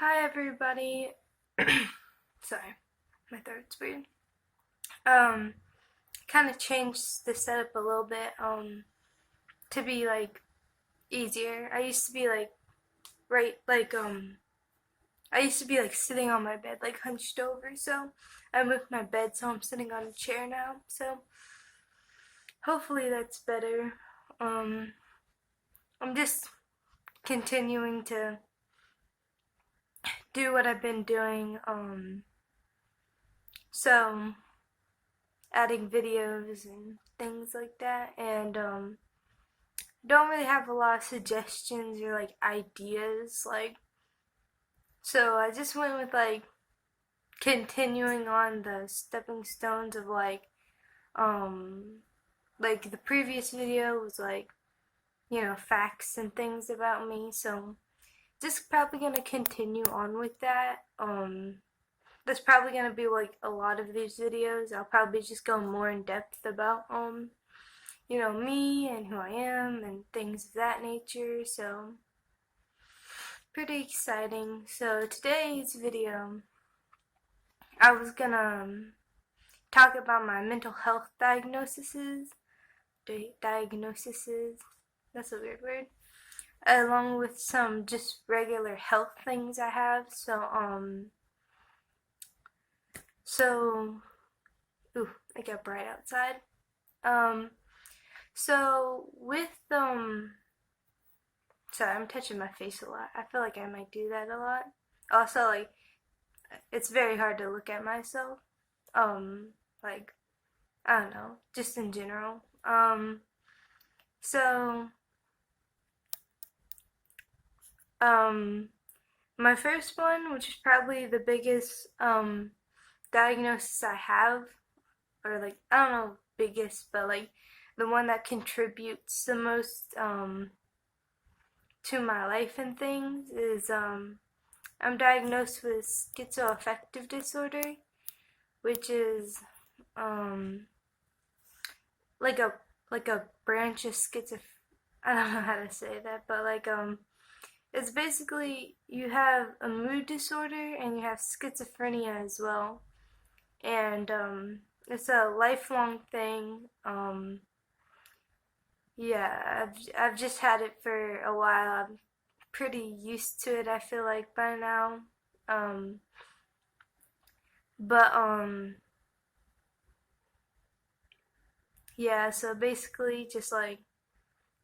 Hi everybody. Sorry, my throat's weird. Kind of changed the setup a little bit to be like easier. I used to be like right like I used to be like sitting on my bed like hunched over. So I moved my bed so I'm sitting on a chair now. So hopefully that's better. Um I'm just continuing to do what I've been doing. So adding videos and things like that, and don't really have a lot of suggestions or like ideas, so I just went with like continuing on the stepping stones of um like the previous video was like, facts and things about me. So just probably gonna continue on with that. There's probably gonna be like a lot of these videos. I'll probably just go more in depth about me and who I am and things of that nature. So pretty exciting. So today's video, I was gonna talk about my mental health diagnoses. Diagnoses. That's a weird word. Along with some just regular health things I have. So ooh, it got bright outside. Um, so with sorry, I'm touching my face a lot. I feel like I might do that a lot. Also, like, it's very hard to look at myself. Like, I don't know, just in general. So, um, my first one, which is probably the biggest, diagnosis I have, or like, I don't know, biggest, but like, the one that contributes the most, to my life and things is, I'm diagnosed with schizoaffective disorder, which is um like a branch of schizophrenia. I don't know how to say that, but it's basically you have a mood disorder and you have schizophrenia as well, and it's a lifelong thing. Yeah, I've just had it for a while. I'm pretty used to it. I feel like by now. Um, but yeah. So basically, just like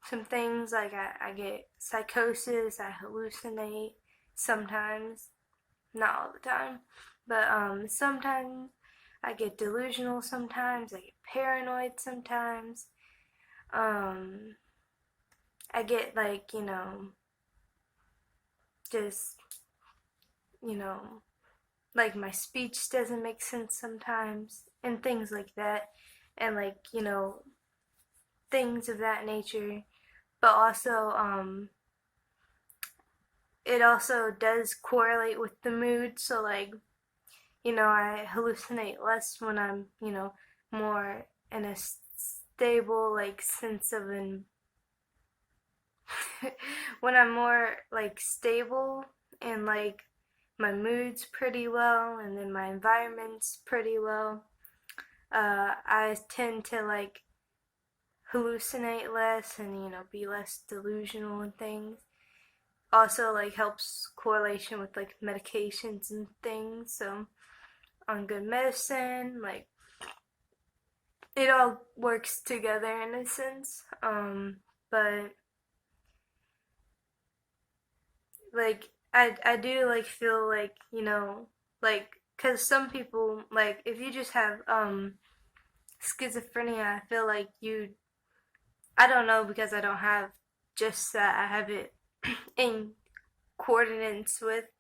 some things like I get psychosis, I hallucinate sometimes, not all the time, but sometimes I get delusional sometimes, I get paranoid sometimes. Um I get like, just, you know, like my speech doesn't make sense sometimes and things like that, and like, things of that nature. But also it also does correlate with the mood. So, like, I hallucinate less when I'm, more in a stable, like, sense of when I'm more, like, stable and, like, my mood's pretty well and then my environment's pretty well. I tend to, like, hallucinate less and, be less delusional and things. Also, like, helps correlation with like medications and things. So on good medicine, like, it all works together in a sense. But like I do like feel like, like, cuz some people, like, if you just have schizophrenia, I feel like I don't know, because I don't have just that. I have it in coordinates with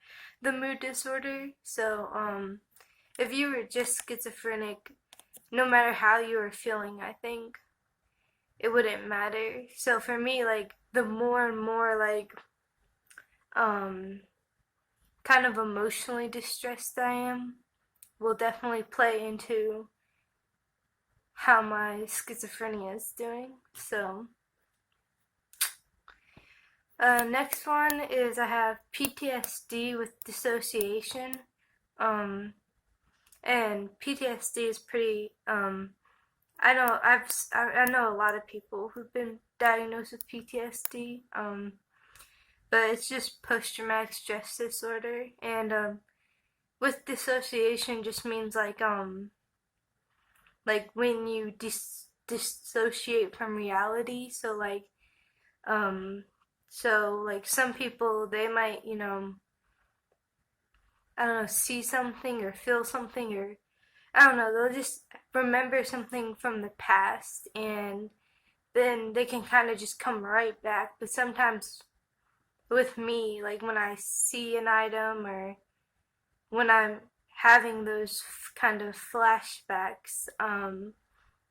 the mood disorder. So if you were just schizophrenic, no matter how you were feeling, I think it wouldn't matter. So for me, like, the more and more, like, um kind of emotionally distressed I am, will definitely play into how my schizophrenia is doing. So Next one is I have PTSD with dissociation. Um, and PTSD is pretty, I know a lot of people who've been diagnosed with PTSD. But it's just post-traumatic stress disorder. And, with dissociation just means like when you dissociate from reality. Um, so like some people, they might, I don't know, see something or feel something, or I don't know, they'll just remember something from the past, and then they can kind of just come right back. But sometimes with me, like when I see an item or when I'm having those kind of flashbacks, I'm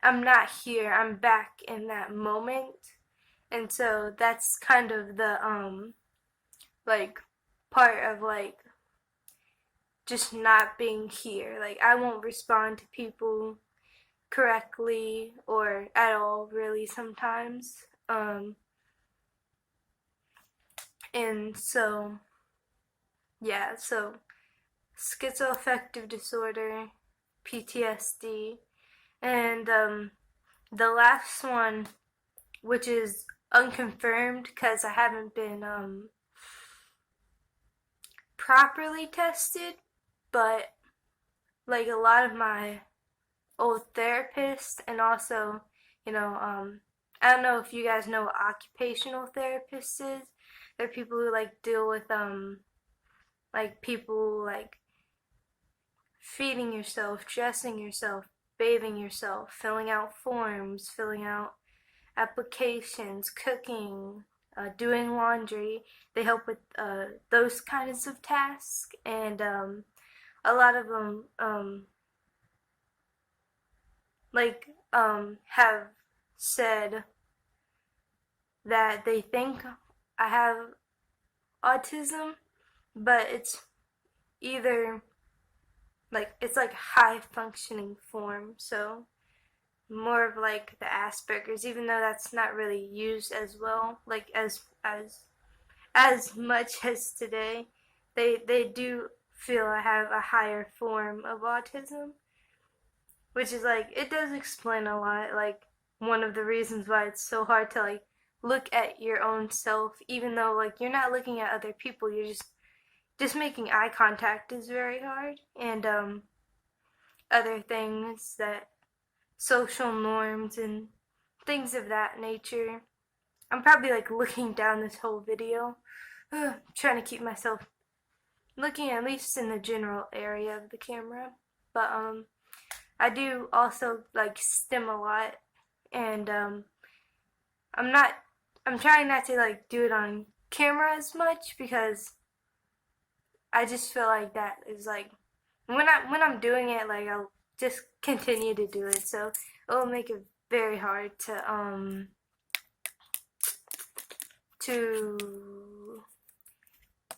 not here, I'm back in that moment. And so that's kind of the like part of like just not being here. Like I won't respond to people correctly or at all really sometimes. And so yeah, so schizoaffective disorder, PTSD, and the last one, which is unconfirmed because I haven't been properly tested, but like a lot of my old therapists, and also, you know, I don't know if you guys know what occupational therapists is. They're people who like deal with like people like feeding yourself, dressing yourself, bathing yourself, filling out forms, filling out applications, cooking, doing laundry. They help with those kinds of tasks, and a lot of them have said that they think I have autism, but it's either like it's like high functioning form, so more of like the Asperger's, even though that's not really used as well, like as much as today. They do feel I have a higher form of autism, which is like it does explain a lot. Like one of the reasons why it's so hard to like look at your own self, even though like you're not looking at other people, you're just making eye contact is very hard, and other things that social norms and things of that nature. I'm probably like looking down this whole video, trying to keep myself looking at least in the general area of the camera. But I do also like stim a lot, and I'm not. I'm trying not to like do it on camera as much because I just feel like that is like when I'm doing it, like I'll just continue to do it, so it will make it very hard to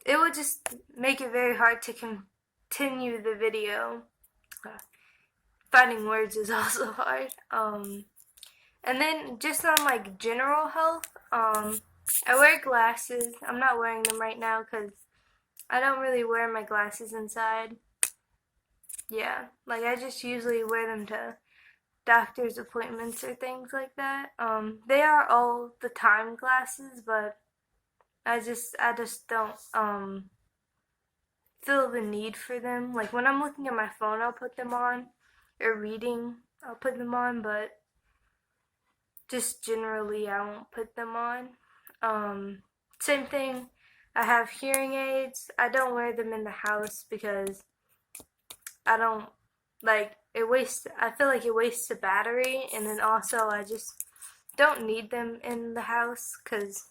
it will just make it very hard to continue the video. Finding words is also hard. And then just on like general health, I wear glasses. I'm not wearing them right now because I don't really wear my glasses inside. Yeah, like I just usually wear them to doctor's appointments or things like that. They are all the time glasses, but I just don't feel the need for them. Like when I'm looking at my phone, I'll put them on, or reading, I'll put them on, but just generally I won't put them on. Same thing. I have hearing aids. I don't wear them in the house because I don't like it wastes. I feel like it wastes the battery, and then also I just don't need them in the house because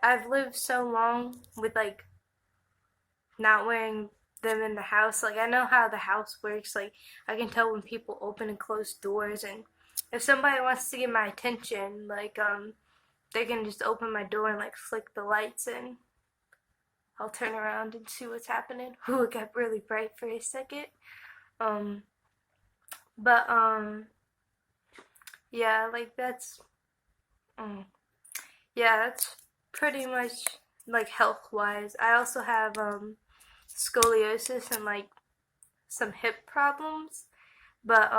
I've lived so long with like not wearing them in the house. Like I know how the house works. Like I can tell when people open and close doors, and if somebody wants to get my attention, like they can just open my door and like flick the lights, and I'll turn around and see what's happening. Ooh, it got really bright for a second. Um, but yeah, like that's, yeah, that's pretty much like health wise. I also have scoliosis and like some hip problems, but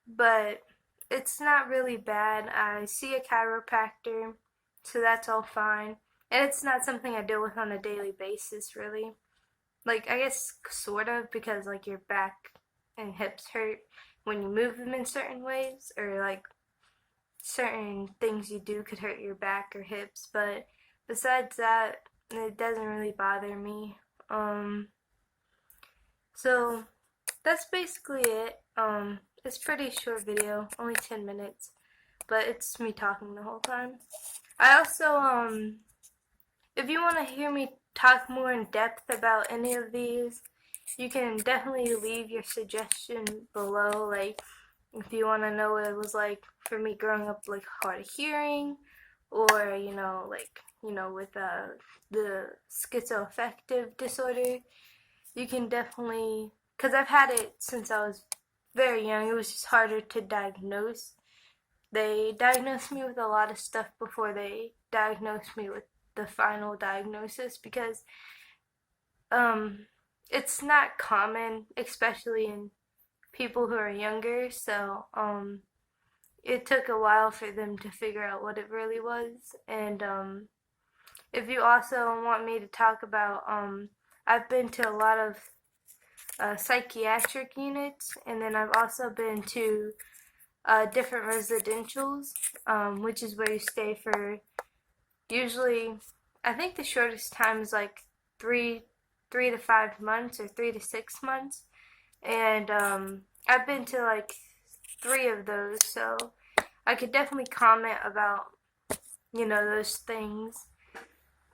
but it's not really bad. I see a chiropractor, so that's all fine. And it's not something I deal with on a daily basis, really. Like, I guess sort of, because like your back and hips hurt when you move them in certain ways, or like certain things you do could hurt your back or hips, but besides that, it doesn't really bother me. So that's basically it. It's a pretty short video, only 10 minutes, but it's me talking the whole time. I also, if you want to hear me talk more in depth about any of these, you can definitely leave your suggestion below. Like, if you want to know what it was like for me growing up, like hard of hearing, or with the schizoaffective disorder, you can definitely, because I've had it since I was very young. It was just harder to diagnose. They diagnosed me with a lot of stuff before they diagnosed me with the final diagnosis, because it's not common, especially in people who are younger. So it took a while for them to figure out what it really was. And if you also want me to talk about, I've been to a lot of psychiatric units, and then I've also been to different residentials, which is where you stay for usually, I think the shortest time is like 3 to 5 months, or 3 to 6 months, and I've been to like 3 of those, so I could definitely comment about those things.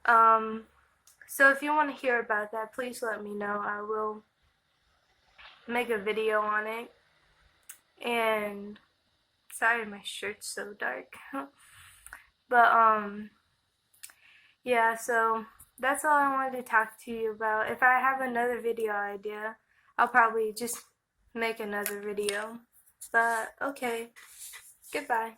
So if you want to hear about that, please let me know. I will make a video on it. And sorry, my shirt's so dark. But yeah, so that's all I wanted to talk to you about. If I have another video idea, I'll probably just make another video. But okay, goodbye.